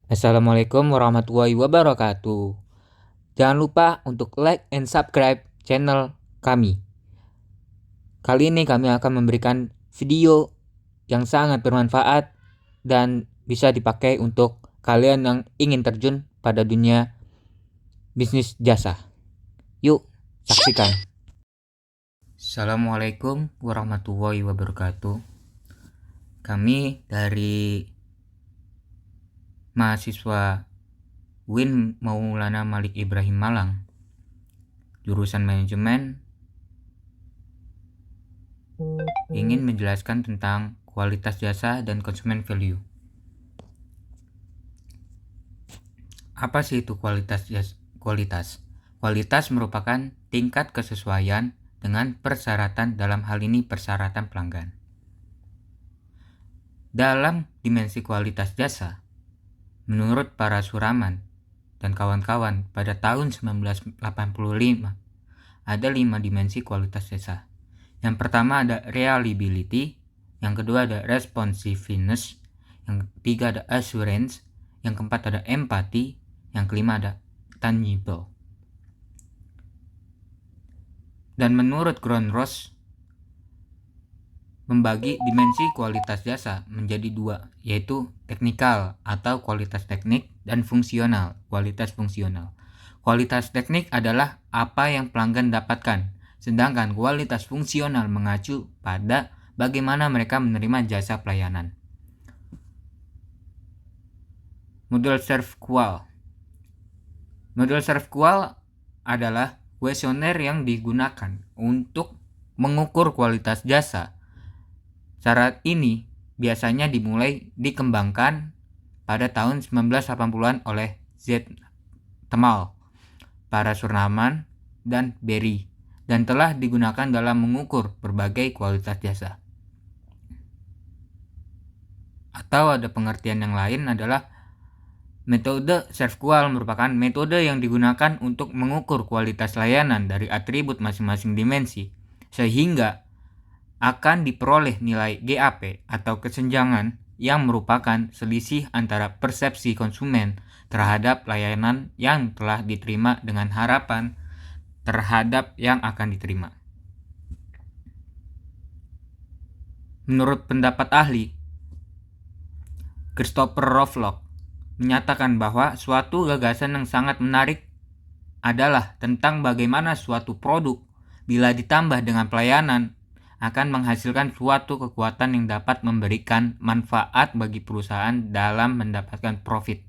Assalamualaikum warahmatullahi wabarakatuh. Jangan lupa untuk like and subscribe channel kami. Kali ini kami akan memberikan video yang sangat bermanfaat dan bisa dipakai untuk kalian yang ingin terjun pada dunia bisnis jasa. Yuk, saksikan. Assalamualaikum warahmatullahi wabarakatuh. Kami dari mahasiswa Win Maulana Malik Ibrahim Malang, jurusan manajemen, ingin menjelaskan tentang kualitas jasa dan konsumen value. Apa sih itu kualitas jasa? Kualitas merupakan tingkat kesesuaian dengan persyaratan, dalam hal ini persyaratan pelanggan. Dalam dimensi kualitas jasa, menurut para suraman dan kawan-kawan pada tahun 1985, ada 5 dimensi kualitas jasa. Yang pertama ada reliability, yang kedua ada responsiveness, yang ketiga ada assurance, yang keempat ada empathy, yang kelima ada tangible. Dan menurut Grönroos, membagi dimensi kualitas jasa menjadi 2, yaitu teknikal atau kualitas teknik dan fungsional, kualitas fungsional. Kualitas teknik adalah apa yang pelanggan dapatkan, sedangkan kualitas fungsional mengacu pada bagaimana mereka menerima jasa pelayanan. Model SERVQUAL. Model SERVQUAL adalah kuesioner yang digunakan untuk mengukur kualitas jasa. Cara ini biasanya dimulai dikembangkan pada tahun 1980-an oleh Z. Temal, para Surnaman, dan Berry, dan telah digunakan dalam mengukur berbagai kualitas jasa. Atau ada pengertian yang lain adalah metode SERVQUAL merupakan metode yang digunakan untuk mengukur kualitas layanan dari atribut masing-masing dimensi, sehingga akan diperoleh nilai GAP atau kesenjangan yang merupakan selisih antara persepsi konsumen terhadap layanan yang telah diterima dengan harapan terhadap yang akan diterima. Menurut pendapat ahli, Christopher Rothlock menyatakan bahwa suatu gagasan yang sangat menarik adalah tentang bagaimana suatu produk bila ditambah dengan pelayanan akan menghasilkan suatu kekuatan yang dapat memberikan manfaat bagi perusahaan dalam mendapatkan profit.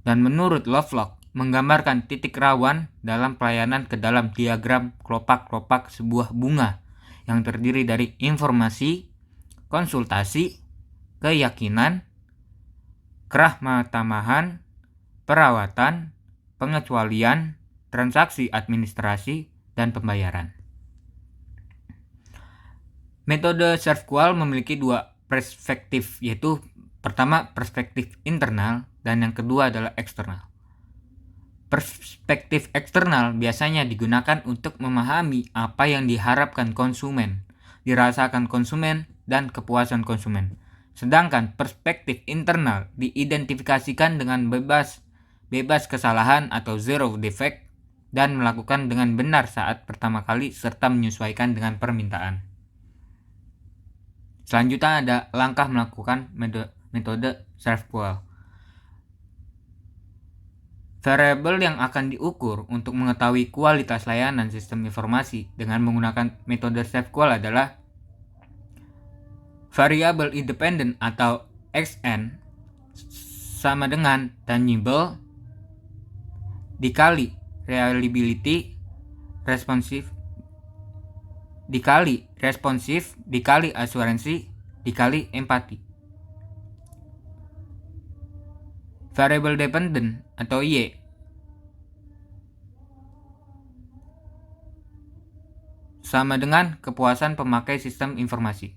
Dan menurut Lovelock, menggambarkan titik rawan dalam pelayanan ke dalam diagram kelopak-kelopak sebuah bunga yang terdiri dari informasi, konsultasi, keyakinan, kerahmatamahan, perawatan, pengecualian, transaksi administrasi, dan pembayaran. Metode SERVQUAL memiliki 2 perspektif, yaitu pertama perspektif internal dan yang kedua adalah eksternal. Perspektif eksternal biasanya digunakan untuk memahami apa yang diharapkan konsumen, dirasakan konsumen, dan kepuasan konsumen. Sedangkan perspektif internal diidentifikasikan dengan bebas kesalahan atau zero defect dan melakukan dengan benar saat pertama kali serta menyesuaikan dengan permintaan. Selanjutnya ada langkah melakukan metode SERVQUAL. Variabel yang akan diukur untuk mengetahui kualitas layanan sistem informasi dengan menggunakan metode SERVQUAL adalah variabel independen atau XN sama dengan tangible dikali reliability dikali responsif dikali asuransi dikali empati. Variable dependent atau Y sama dengan kepuasan pemakai sistem informasi.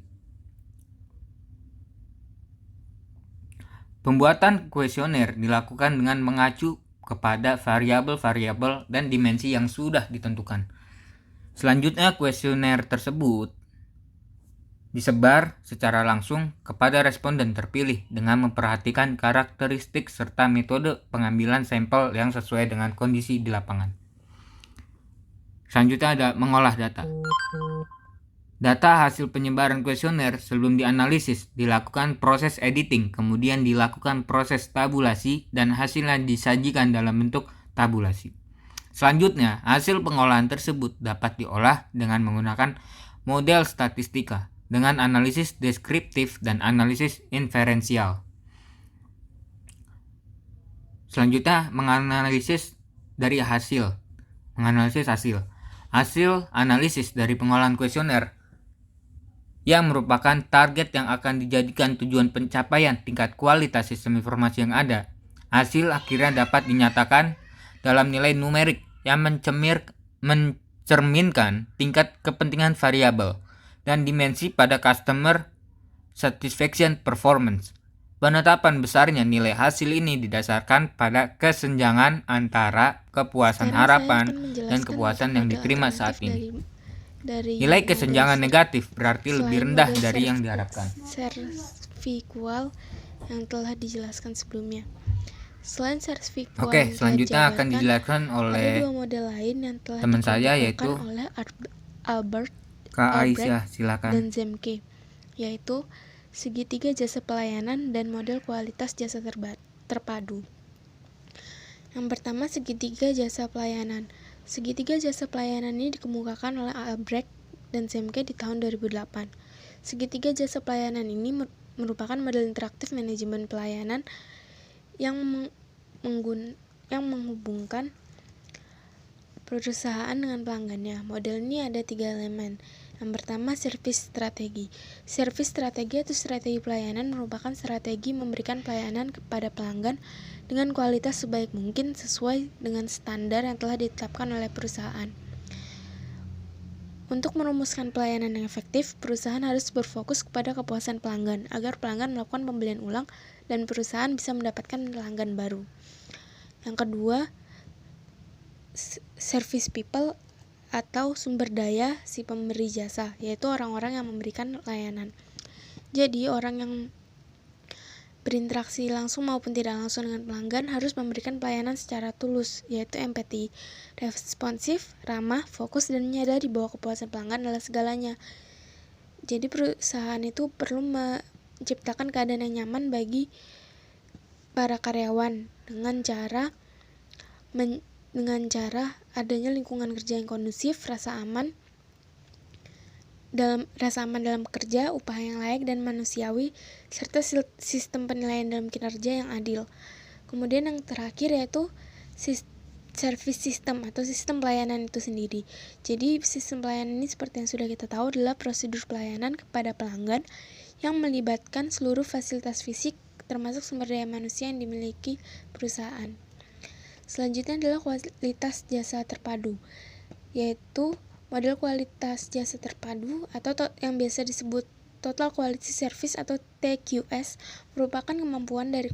Pembuatan kuesioner dilakukan dengan mengacu kepada variabel-variabel dan dimensi yang sudah ditentukan. Selanjutnya kuesioner tersebut disebar secara langsung kepada responden terpilih dengan memperhatikan karakteristik serta metode pengambilan sampel yang sesuai dengan kondisi di lapangan. Selanjutnya ada mengolah data. Data hasil penyebaran kuesioner sebelum dianalisis dilakukan proses editing, kemudian dilakukan proses tabulasi, dan hasilnya disajikan dalam bentuk tabulasi. Selanjutnya, hasil pengolahan tersebut dapat diolah dengan menggunakan model statistika dengan analisis deskriptif dan analisis inferensial. Selanjutnya, menganalisis hasil. Hasil analisis dari pengolahan kuesioner yang merupakan target yang akan dijadikan tujuan pencapaian tingkat kualitas sistem informasi yang ada. Hasil akhirnya dapat dinyatakan dalam nilai numerik yang mencerminkan tingkat kepentingan variabel dan dimensi pada customer satisfaction performance. Penetapan besarnya nilai hasil ini didasarkan pada kesenjangan antara kepuasan harapan dan kepuasan yang diterima saat ini. Nilai kesenjangan negatif berarti lebih rendah dari yang diharapkan. Servikual yang telah dijelaskan sebelumnya. Selain servikual, selanjutnya akan dijelaskan oleh dua model lain yang telah teman saya, yaitu oleh Albert Kak Aisyah, silakan. Dan Zemke, yaitu segitiga jasa pelayanan dan model kualitas jasa terpadu. Yang pertama, segitiga jasa pelayanan. Segitiga jasa pelayanan ini dikemukakan oleh Albrecht dan Zemke di tahun 2008. Segitiga jasa pelayanan ini merupakan model interaktif manajemen pelayanan yang menghubungkan perusahaan dengan pelanggannya. Model ini ada 3 elemen. Yang pertama, service strategi. Service strategi atau strategi pelayanan merupakan strategi memberikan pelayanan kepada pelanggan dengan kualitas sebaik mungkin sesuai dengan standar yang telah ditetapkan oleh perusahaan. Untuk merumuskan pelayanan yang efektif, perusahaan harus berfokus kepada kepuasan pelanggan agar pelanggan melakukan pembelian ulang dan perusahaan bisa mendapatkan pelanggan baru. Yang kedua, service people atau sumber daya si pemberi jasa, yaitu orang-orang yang memberikan layanan. Jadi, orang yang berinteraksi langsung maupun tidak langsung dengan pelanggan harus memberikan pelayanan secara tulus, yaitu empati, responsif, ramah, fokus, dan menyadari bahwa kepuasan pelanggan adalah segalanya. Jadi perusahaan itu perlu menciptakan keadaan yang nyaman bagi para karyawan dengan cara adanya lingkungan kerja yang kondusif, rasa aman dalam bekerja, upah yang layak dan manusiawi, serta sistem penilaian dalam kinerja yang adil. Kemudian yang terakhir yaitu service system atau sistem pelayanan itu sendiri. Jadi sistem pelayanan ini seperti yang sudah kita tahu adalah prosedur pelayanan kepada pelanggan yang melibatkan seluruh fasilitas fisik termasuk sumber daya manusia yang dimiliki perusahaan. Selanjutnya adalah kualitas jasa terpadu, yaitu model kualitas jasa terpadu atau yang biasa disebut Total Quality Service atau TQS merupakan kemampuan dari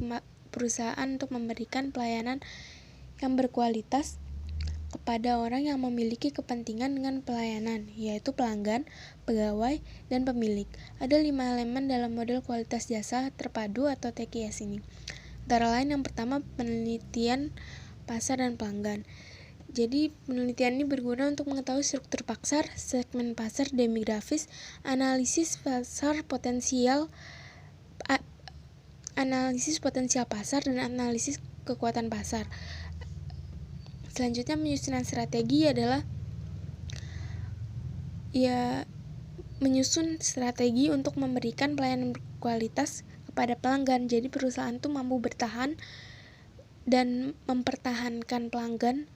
perusahaan untuk memberikan pelayanan yang berkualitas kepada orang yang memiliki kepentingan dengan pelayanan, yaitu pelanggan, pegawai, dan pemilik. Ada 5 elemen dalam model kualitas jasa terpadu atau TQS ini. Antara lain yang pertama, penelitian pasar dan pelanggan. Jadi penelitian ini berguna untuk mengetahui struktur pasar, segmen pasar, demografis, analisis potensial pasar dan analisis kekuatan pasar. Selanjutnya penyusunan strategi adalah menyusun strategi untuk memberikan pelayanan berkualitas kepada pelanggan. Jadi perusahaan itu mampu bertahan dan mempertahankan pelanggan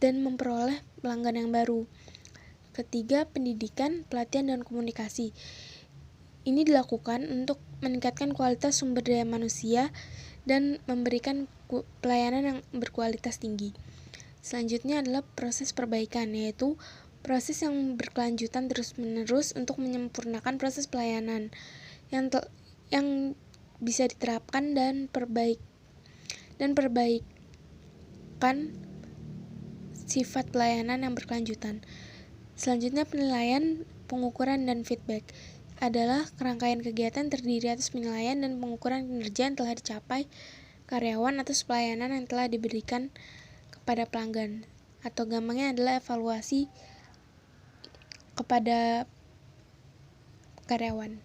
dan memperoleh pelanggan yang baru. Ketiga, pendidikan, pelatihan, dan komunikasi. Ini dilakukan untuk meningkatkan kualitas sumber daya manusia dan memberikan pelayanan yang berkualitas tinggi. Selanjutnya adalah proses perbaikan, yaitu proses yang berkelanjutan terus-menerus untuk menyempurnakan proses pelayanan yang bisa diterapkan dan perbaikan sifat pelayanan yang berkelanjutan. Selanjutnya penilaian, pengukuran, dan feedback. adalah rangkaian kegiatan terdiri atas penilaian dan pengukuran kinerja yang telah dicapai karyawan atas pelayanan yang telah diberikan kepada pelanggan, atau gampangnya adalah evaluasi kepada karyawan.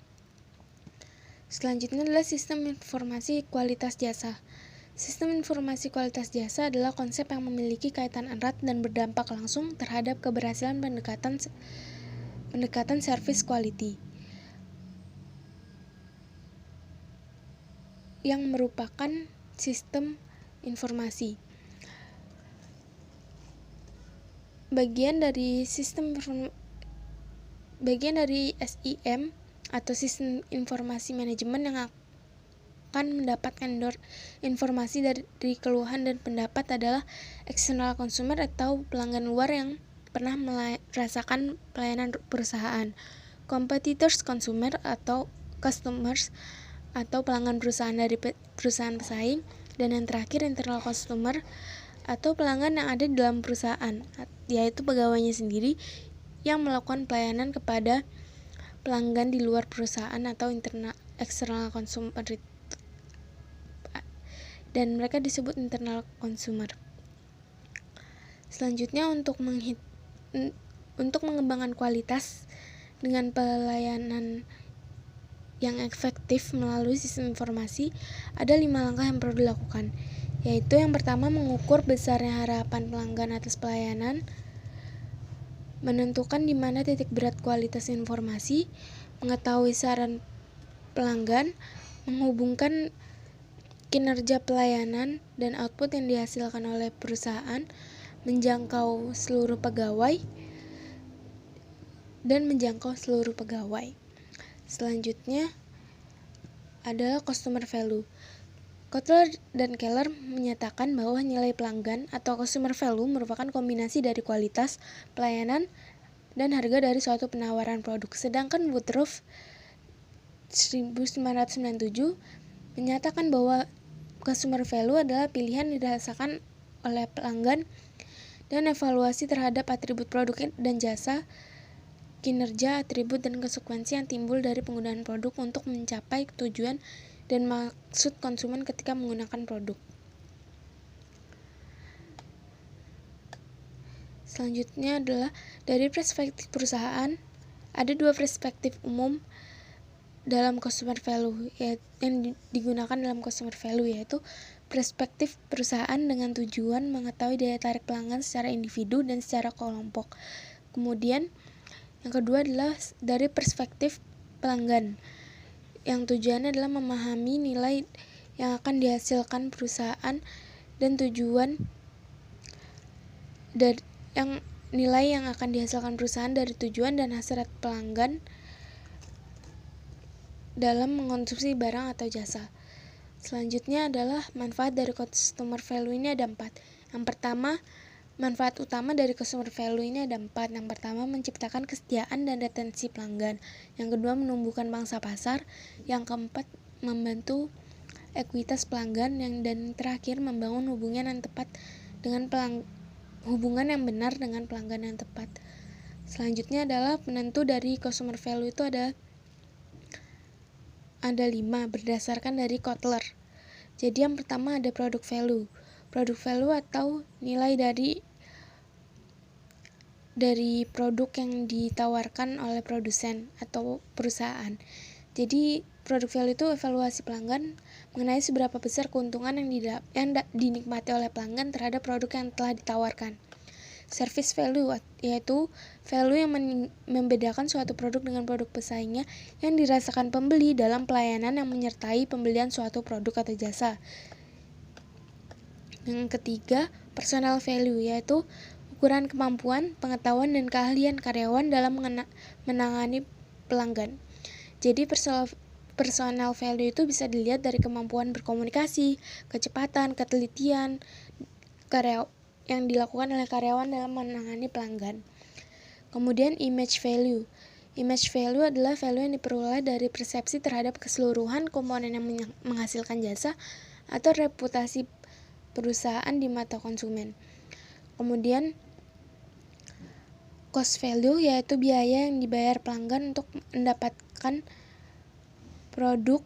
Selanjutnya adalah sistem informasi kualitas jasa. Sistem informasi kualitas jasa adalah konsep yang memiliki kaitan erat dan berdampak langsung terhadap keberhasilan pendekatan service quality, yang merupakan sistem informasi. Bagian dari SIM atau sistem informasi manajemen yang akan mendapatkan informasi dari keluhan dan pendapat adalah external consumer atau pelanggan luar yang pernah merasakan pelayanan perusahaan, competitors consumer atau customers atau pelanggan perusahaan dari perusahaan pesaing, dan yang terakhir internal customer atau pelanggan yang ada di dalam perusahaan, yaitu pegawainya sendiri yang melakukan pelayanan kepada pelanggan di luar perusahaan atau external consumer, dan mereka disebut internal consumer. Selanjutnya, untuk mengembangkan kualitas dengan pelayanan yang efektif melalui sistem informasi, ada 5 langkah yang perlu dilakukan, yaitu yang pertama, mengukur besarnya harapan pelanggan atas pelayanan, menentukan di mana titik berat kualitas informasi, mengetahui saran pelanggan, menghubungkan kinerja pelayanan dan output yang dihasilkan oleh perusahaan, menjangkau seluruh pegawai. Selanjutnya adalah customer value. Kotler dan Keller menyatakan bahwa nilai pelanggan atau customer value merupakan kombinasi dari kualitas, pelayanan, dan harga dari suatu penawaran produk. Sedangkan Woodruff 1997 menyatakan bahwa customer value adalah pilihan yang dirasakan oleh pelanggan dan evaluasi terhadap atribut produk dan jasa, kinerja, atribut, dan konsekuensi yang timbul dari penggunaan produk untuk mencapai tujuan dan maksud konsumen ketika menggunakan produk. Selanjutnya adalah dari perspektif perusahaan. Ada 2 perspektif umum dalam customer value yang digunakan dalam customer value, yaitu perspektif perusahaan dengan tujuan mengetahui daya tarik pelanggan secara individu dan secara kelompok. Kemudian yang kedua adalah dari perspektif pelanggan, yang tujuannya adalah memahami nilai yang akan dihasilkan perusahaan dan nilai yang akan dihasilkan perusahaan dari tujuan dan hasrat pelanggan dalam mengkonsumsi barang atau jasa. Selanjutnya adalah manfaat dari customer value ini ada 4. Yang pertama, manfaat utama dari customer value ini ada 4. Yang pertama, menciptakan kesetiaan dan retensi pelanggan. Yang kedua, menumbuhkan pangsa pasar. Yang keempat, membantu ekuitas pelanggan. Dan terakhir, membangun hubungan yang benar dengan pelanggan yang tepat. Selanjutnya adalah penentu dari customer value itu ada 5 berdasarkan dari Kotler. Jadi yang pertama ada product value. Product value atau nilai dari produk yang ditawarkan oleh produsen atau perusahaan. Jadi product value itu evaluasi pelanggan mengenai seberapa besar keuntungan yang dinikmati oleh pelanggan terhadap produk yang telah ditawarkan. Service value yaitu value yang membedakan suatu produk dengan produk pesaingnya yang dirasakan pembeli dalam pelayanan yang menyertai pembelian suatu produk atau jasa. Yang ketiga, personal value yaitu ukuran kemampuan, pengetahuan, dan keahlian karyawan dalam menangani pelanggan. Jadi personal value itu bisa dilihat dari kemampuan berkomunikasi, kecepatan, ketelitian yang dilakukan oleh karyawan dalam menangani pelanggan. Kemudian image value. Image value adalah value yang diperoleh dari persepsi terhadap keseluruhan komponen yang menghasilkan jasa atau reputasi perusahaan di mata konsumen. Kemudian cost value yaitu biaya yang dibayar pelanggan untuk menggunakan produk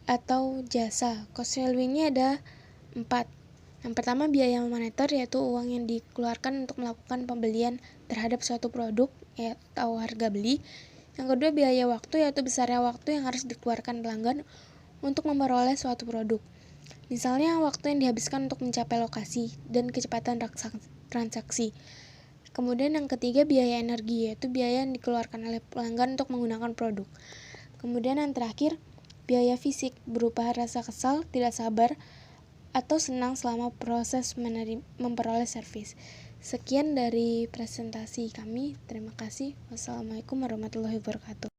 atau jasa. Cost value-nya ada 4. Yang pertama biaya moneter, yaitu uang yang dikeluarkan untuk melakukan pembelian terhadap suatu produk atau harga beli. Yang kedua biaya waktu, yaitu besarnya waktu yang harus dikeluarkan pelanggan untuk memperoleh suatu produk. Misalnya waktu yang dihabiskan untuk mencapai lokasi dan kecepatan transaksi. Kemudian yang ketiga biaya energi, yaitu biaya yang dikeluarkan oleh pelanggan untuk menggunakan produk. Kemudian yang terakhir biaya fisik, berupa rasa kesal, tidak sabar, atau senang selama proses memperoleh servis. Sekian dari presentasi kami. Terima kasih. Wassalamualaikum warahmatullahi wabarakatuh.